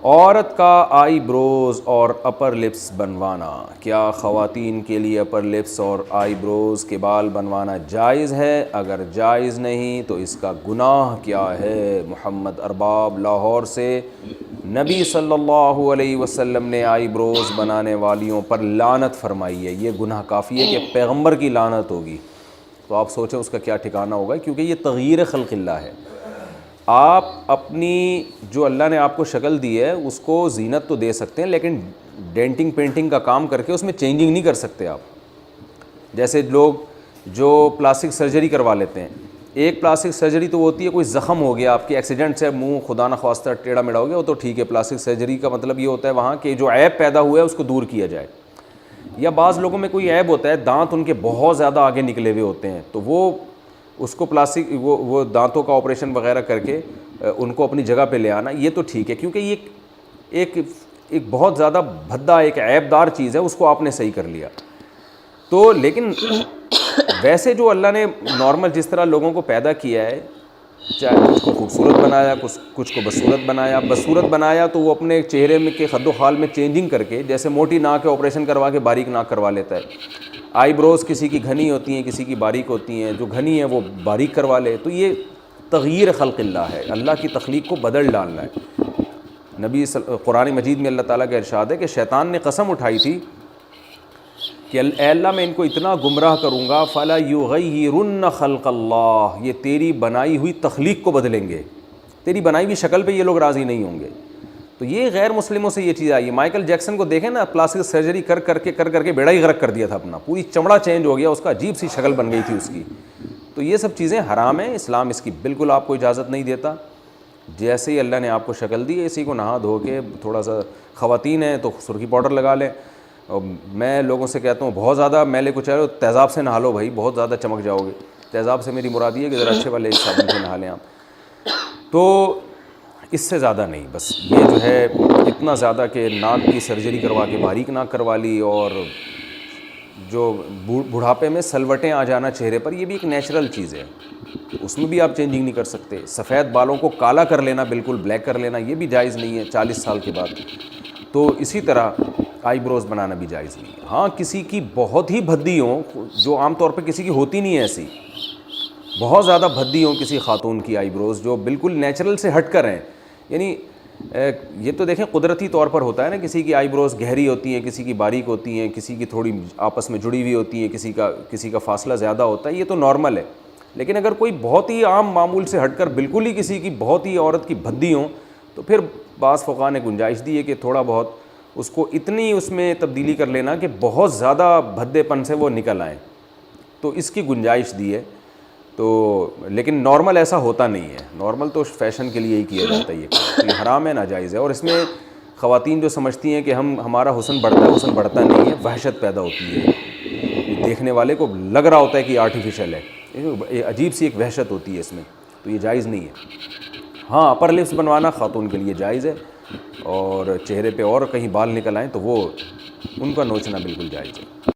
عورت کا آئی بروز اور اپر لپس بنوانا، کیا خواتین کے لیے اپر لپس اور آئی بروز کے بال بنوانا جائز ہے؟ اگر جائز نہیں تو اس کا گناہ کیا ہے؟ محمد ارباب لاہور سے، نبی صلی اللہ علیہ وسلم نے آئی بروز بنانے والیوں پر لعنت فرمائی ہے۔ یہ گناہ کافی ہے کہ پیغمبر کی لعنت ہوگی، تو آپ سوچیں اس کا کیا ٹھکانہ ہوگا، کیونکہ یہ تغییر خلق اللہ ہے۔ آپ اپنی جو اللہ نے آپ کو شکل دی ہے اس کو زینت تو دے سکتے ہیں، لیکن ڈینٹنگ پینٹنگ کا کام کر کے اس میں چینجنگ نہیں کر سکتے آپ۔ جیسے لوگ جو پلاسٹک سرجری کروا لیتے ہیں، ایک پلاسٹک سرجری تو ہوتی ہے کوئی زخم ہو گیا آپ کے ایکسیڈنٹ سے، منہ خدا نخواستہ ٹیڑھا میڑھا ہو گیا، وہ تو ٹھیک ہے، پلاسٹک سرجری کا مطلب یہ ہوتا ہے وہاں کہ جو عیب پیدا ہوا ہے اس کو دور کیا جائے۔ یا بعض لوگوں میں کوئی عیب ہوتا ہے، دانت ان کے بہت زیادہ آگے نکلے ہوئے ہوتے ہیں، تو وہ اس کو پلاسٹک وہ دانتوں کا آپریشن وغیرہ کر کے ان کو اپنی جگہ پہ لے آنا، یہ تو ٹھیک ہے، کیونکہ یہ ایک بہت زیادہ بھدا ایک عیب دار چیز ہے، اس کو آپ نے صحیح کر لیا تو۔ لیکن ویسے جو اللہ نے نارمل جس طرح لوگوں کو پیدا کیا ہے، چاہے کچھ کو خوبصورت بنایا، کچھ کو بدصورت بنایا، بدصورت بنایا تو وہ اپنے چہرے میں کے خد و خال میں چینجنگ کر کے، جیسے موٹی ناک ہے آپریشن کروا کے باریک ناک کروا لیتا ہے، آئی بروز کسی کی گھنی ہوتی ہیں کسی کی باریک ہوتی ہیں، جو گھنی ہے وہ باریک کروا لے، تو یہ تغییر خلق اللہ ہے، اللہ کی تخلیق کو بدل ڈالنا ہے۔ قرآن مجید میں اللہ تعالیٰ کا ارشاد ہے کہ شیطان نے قسم اٹھائی تھی کہ اے اللہ میں ان کو اتنا گمراہ کروں گا، فَلَا يُغَيِّرُنَّ خَلْقَ اللَّهِ، یہ تیری بنائی ہوئی تخلیق کو بدلیں گے، تیری بنائی ہوئی شکل پہ یہ لوگ راضی نہیں ہوں گے۔ تو یہ غیر مسلموں سے یہ چیز آئی ہے۔ مائیکل جیکسن کو دیکھیں نا، پلاسٹک سرجری کر کے بیڑا ہی غرق کر دیا تھا اپنا، پوری چمڑا چینج ہو گیا اس کا، عجیب سی شکل بن گئی تھی اس کی۔ تو یہ سب چیزیں حرام ہیں، اسلام اس کی بالکل آپ کو اجازت نہیں دیتا۔ جیسے ہی اللہ نے آپ کو شکل دی ہے، اسی کو نہا دھو کے تھوڑا سا، خواتین ہیں تو سرخی پاؤڈر لگا لیں، اور میں لوگوں سے کہتا ہوں بہت زیادہ میلے کو چاہے تیزاب سے نہا لو بھائی، بہت زیادہ چمک جاؤ گے۔ تیزاب سے میری مراد یہ ہے کہ ذرا اچھے والے صابن سے نہا لیں آپ، تو اس سے زیادہ نہیں۔ بس یہ جو ہے اتنا زیادہ کہ ناک کی سرجری کروا کے باریک ناک کروا لی، اور جو بڑھاپے میں سلوٹیں آ جانا چہرے پر، یہ بھی ایک نیچرل چیز ہے، اس میں بھی آپ چینجنگ نہیں کر سکتے۔ سفید بالوں کو کالا کر لینا، بالکل بلیک کر لینا، یہ بھی جائز نہیں ہے 40 سال کے بعد۔ تو اسی طرح آئی بروز بنانا بھی جائز نہیں ہے۔ ہاں کسی کی بہت ہی بھدی ہوں، جو عام طور پہ کسی کی ہوتی نہیں ہے ایسی، بہت زیادہ بھدی ہوں کسی خاتون کی آئی بروز، جو بالکل نیچرل سے ہٹ کر ہیں، یعنی یہ تو دیکھیں قدرتی طور پر ہوتا ہے نا، کسی کی آئی بروز گہری ہوتی ہیں، کسی کی باریک ہوتی ہیں، کسی کی تھوڑی آپس میں جڑی ہوئی ہوتی ہیں، کسی کا فاصلہ زیادہ ہوتا ہے، یہ تو نارمل ہے۔ لیکن اگر کوئی بہت ہی عام معمول سے ہٹ کر بالکل ہی کسی کی بہت ہی عورت کی بھدی ہوں، تو پھر بعض فقہاء نے گنجائش دی ہے کہ تھوڑا بہت اس کو اتنی اس میں تبدیلی کر لینا کہ بہت زیادہ بھدے پن سے وہ نکل آئیں، تو اس کی گنجائش دی ہے۔ تو لیکن نارمل ایسا ہوتا نہیں ہے، نارمل تو فیشن کے لیے ہی کیا جاتا ہے، یہ حرام ہے، ناجائز ہے۔ اور اس میں خواتین جو سمجھتی ہیں کہ ہمارا حسن بڑھتا ہے، حسن بڑھتا نہیں ہے، وحشت پیدا ہوتی ہے، دیکھنے والے کو لگ رہا ہوتا ہے کہ یہ آرٹیفیشل ہے، عجیب سی ایک وحشت ہوتی ہے اس میں، تو یہ جائز نہیں ہے۔ ہاں اپر لپس بنوانا خاتون کے لیے جائز ہے، اور چہرے پہ اور کہیں بال نکل آئیں تو وہ ان کا نوچنا بالکل جائز ہے۔